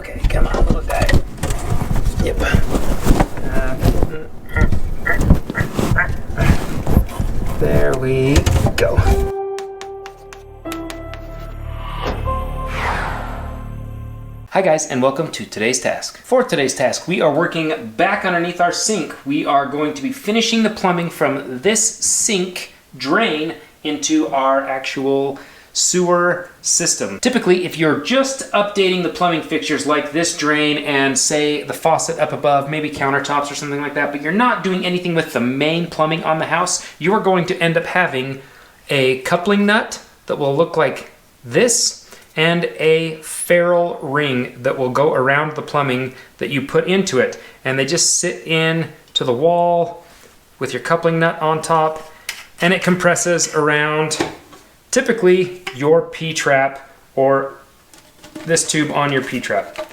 Okay, come on, little guy. Yep. There we go. Hi guys, and welcome to today's task. For today's task, we are working back underneath our sink. We are going to be finishing the plumbing from this sink drain into our actual sewer system. Typically, if you're just updating the plumbing fixtures like this drain and say the faucet up above, maybe countertops or something like that, but you're not doing anything with the main plumbing on the house, you are going to end up having a coupling nut that will look like this and a ferrule ring that will go around the plumbing that you put into it. And they just sit in to the wall with your coupling nut on top, and it compresses around typically your P-trap or this tube on your P-trap.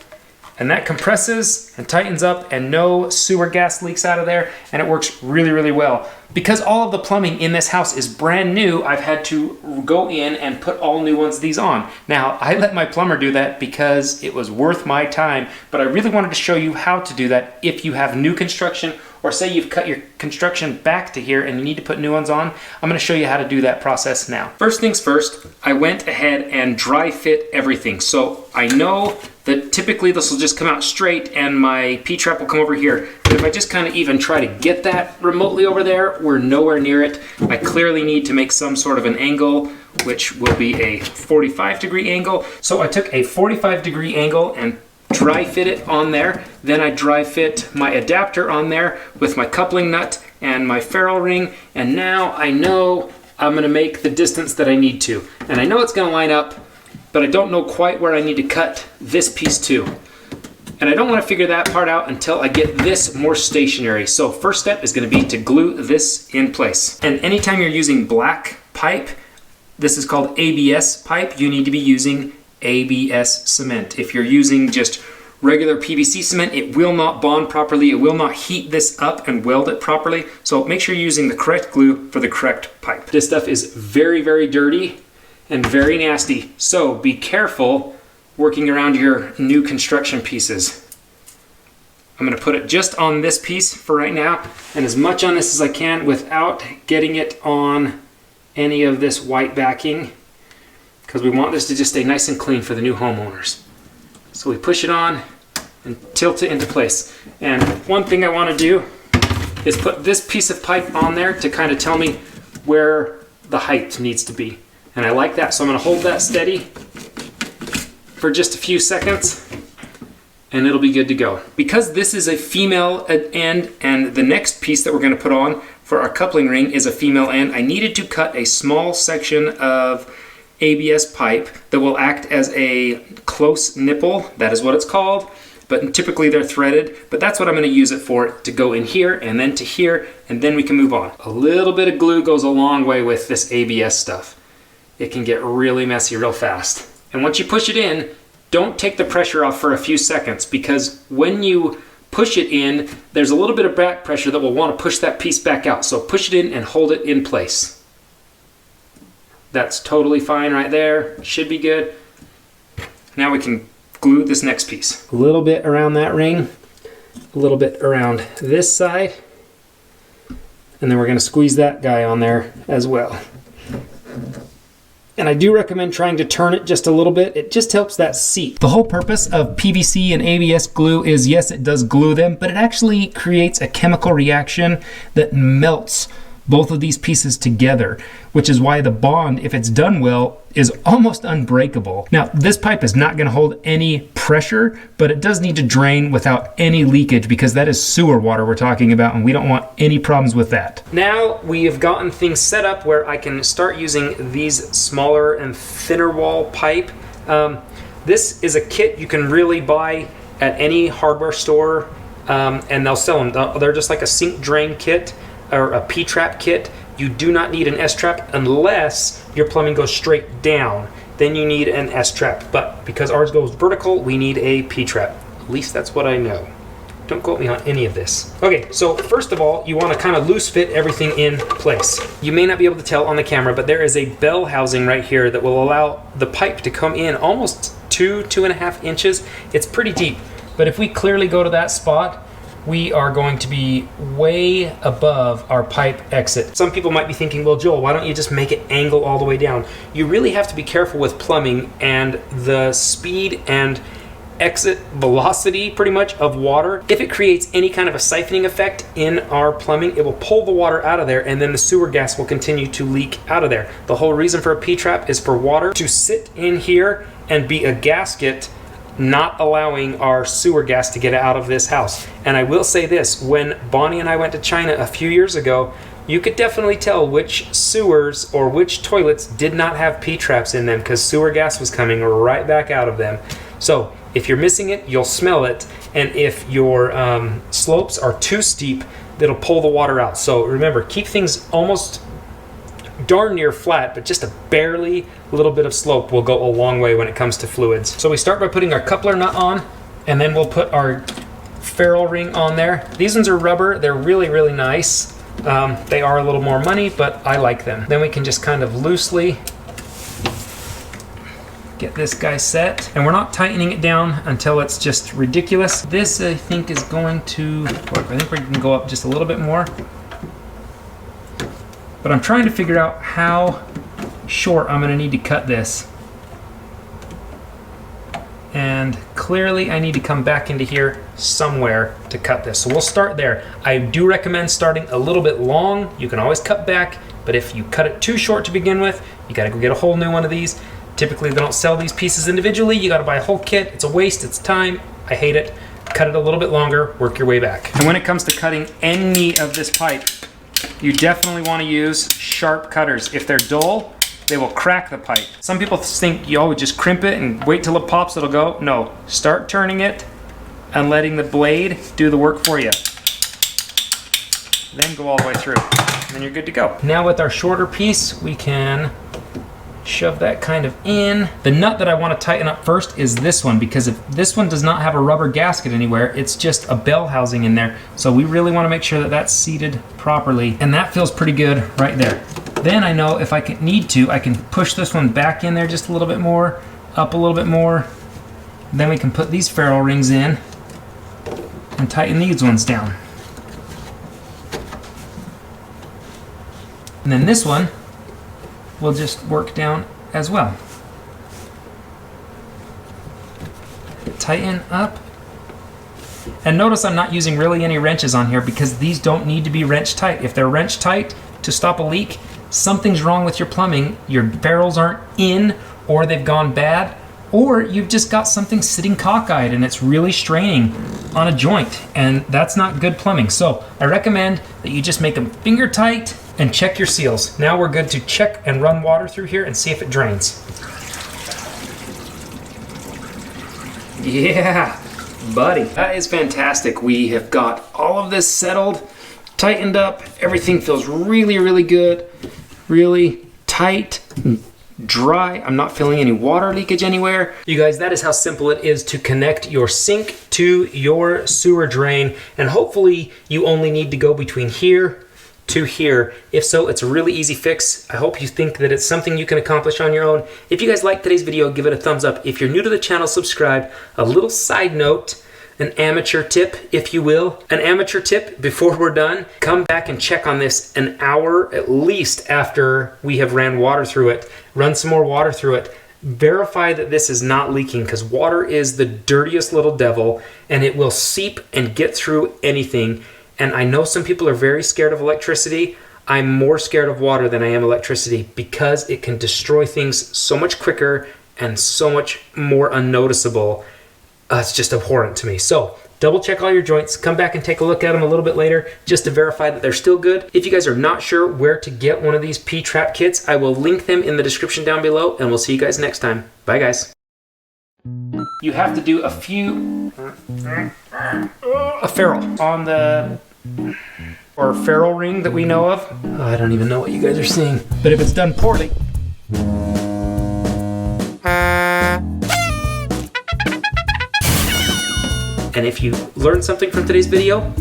And that compresses and tightens up and no sewer gas leaks out of there, and it works really, really well. Because all of the plumbing in this house is brand new, I've had to go in and put all new ones of these on. Now, I let my plumber do that because it was worth my time, but I really wanted to show you how to do that if you have new construction, or say you've cut your construction back to here and you need to put new ones on. I'm gonna show you how to do that process now. First things first, I went ahead and dry fit everything. So I know that typically this will just come out straight and my P-trap will come over here. But if I just kind of even try to get that remotely over there, we're nowhere near it. I clearly need to make some sort of an angle, which will be a 45-degree angle. So I took a 45-degree angle and dry fit it on there. Then I dry fit my adapter on there with my coupling nut and my ferrule ring. And now I know I'm gonna make the distance that I need to. And I know it's gonna line up, but I don't know quite where I need to cut this piece to. And I don't wanna figure that part out until I get this more stationary. So first step is gonna be to glue this in place. And anytime you're using black pipe, this is called ABS pipe, you need to be using ABS cement. If you're using just regular PVC cement, it will not bond properly. It will not heat this up and weld it properly. So make sure you're using the correct glue for the correct pipe. This stuff is very, very dirty and very nasty. So be careful working around your new construction pieces. I'm gonna put it just on this piece for right now, and as much on this as I can without getting it on any of this white backing, because we want this to just stay nice and clean for the new homeowners. So we push it on and tilt it into place. And one thing I want to do is put this piece of pipe on there to kind of tell me where the height needs to be. And I like that, so I'm going to hold that steady for just a few seconds and it'll be good to go. Because this is a female end and the next piece that we're going to put on for our coupling ring is a female end, I needed to cut a small section of ABS pipe that will act as a close nipple. That is what it's called, but typically they're threaded, but that's what I'm going to use it for, to go in here and then to here, and then we can move on. A little bit of glue goes a long way with this ABS stuff. It can get really messy real fast. And once you push it in, don't take the pressure off for a few seconds, because when you push it in, there's a little bit of back pressure that will want to push that piece back out. So push it in and hold it in place. That's totally fine right there. Should be good. Now we can glue this next piece. A little bit around that ring, a little bit around this side, and then we're going to squeeze that guy on there as well. And I do recommend trying to turn it just a little bit. It just helps that seat. The whole purpose of PVC and ABS glue is, yes, it does glue them, but it actually creates a chemical reaction that melts both of these pieces together, which is why the bond, if it's done well, is almost unbreakable. Now, this pipe is not going to hold any pressure, but it does need to drain without any leakage, because that is sewer water we're talking about, and we don't want any problems with that. Now we have gotten things set up where I can start using these smaller and thinner wall pipe. This is a kit you can really buy at any hardware store, and they'll sell them. They're just like a sink drain kit or a P-trap kit. You do not need an S-trap unless your plumbing goes straight down. Then you need an S-trap. But because ours goes vertical, we need a P-trap. At least that's what I know. Don't quote me on any of this. Okay, so first of all, you want to kind of loose fit everything in place. You may not be able to tell on the camera, but there is a bell housing right here that will allow the pipe to come in almost 2.5 inches. It's pretty deep, but if we clearly go to that spot, we are going to be way above our pipe exit. Some people might be thinking, well, Joel, why don't you just make it angle all the way down? You really have to be careful with plumbing and the speed and exit velocity pretty much of water. If it creates any kind of a siphoning effect in our plumbing, it will pull the water out of there and then the sewer gas will continue to leak out of there. The whole reason for a P-trap is for water to sit in here and be a gasket, not allowing our sewer gas to get out of this house. And I will say this, when Bonnie and I went to China a few years ago, you could definitely tell which sewers or which toilets did not have P-traps in them because sewer gas was coming right back out of them. So if you're missing it, you'll smell it. And if your slopes are too steep, that'll pull the water out. So remember, keep things almost darn near flat, but just a barely little bit of slope will go a long way when it comes to fluids. So we start by putting our coupler nut on, and then we'll put our ferrule ring on there. These ones are rubber. They're really, really nice. They are a little more money, but I like them. Then we can just kind of loosely get this guy set, and we're not tightening it down until it's just ridiculous. This I think is going to work. I think we can go up just a little bit more, but I'm trying to figure out how short I'm going to need to cut this. And clearly I need to come back into here somewhere to cut this. So we'll start there. I do recommend starting a little bit long. You can always cut back, but if you cut it too short to begin with, you got to go get a whole new one of these. Typically they don't sell these pieces individually. You got to buy a whole kit. It's a waste, it's time. I hate it. Cut it a little bit longer, work your way back. And when it comes to cutting any of this pipe, you definitely want to use sharp cutters. If they're dull, they will crack the pipe. Some people think you always just crimp it and wait till it pops, it'll go. No, start turning it and letting the blade do the work for you. Then go all the way through, and then you're good to go. Now with our shorter piece, we can shove that kind of in. The nut that I want to tighten up first is this one, because if this one does not have a rubber gasket anywhere, it's just a bell housing in there. So we really want to make sure that that's seated properly, and that feels pretty good right there. Then I know if I need to, I can push this one back in there just a little bit more, up a little bit more. Then we can put these ferrule rings in and tighten these ones down. And then this one will just work down as well. Tighten up. And notice I'm not using really any wrenches on here because these don't need to be wrench tight. If they're wrench tight to stop a leak, something's wrong with your plumbing. Your ferrules aren't in, or they've gone bad, or you've just got something sitting cockeyed and it's really straining on a joint, and that's not good plumbing. So I recommend that you just make them finger tight and check your seals. Now we're good to check and run water through here and see if it drains. Yeah, buddy, that is fantastic. We have got all of this settled, tightened up. Everything feels really, really good, really tight, dry. I'm not feeling any water leakage anywhere. You guys, that is how simple it is to connect your sink to your sewer drain. And hopefully you only need to go between here to here. If so, it's a really easy fix. I hope you think that it's something you can accomplish on your own. If you guys liked today's video, give it a thumbs up. If you're new to the channel, subscribe. A little side note, an amateur tip, if you will. An amateur tip before we're done, come back and check on this an hour at least after we have ran water through it. Run some more water through it. Verify that this is not leaking, because water is the dirtiest little devil and it will seep and get through anything. And I know some people are very scared of electricity. I'm more scared of water than I am electricity because it can destroy things so much quicker and so much more unnoticeable. It's just abhorrent to me. So double check all your joints, come back and take a look at them a little bit later just to verify that they're still good. If you guys are not sure where to get one of these P-trap kits, I will link them in the description down below, and we'll see you guys next time. Bye guys. You have to do a ferrule on the ferrule ring that we know of. Oh, I don't even know what you guys are seeing. But if it's done poorly, and if you learned something from today's video,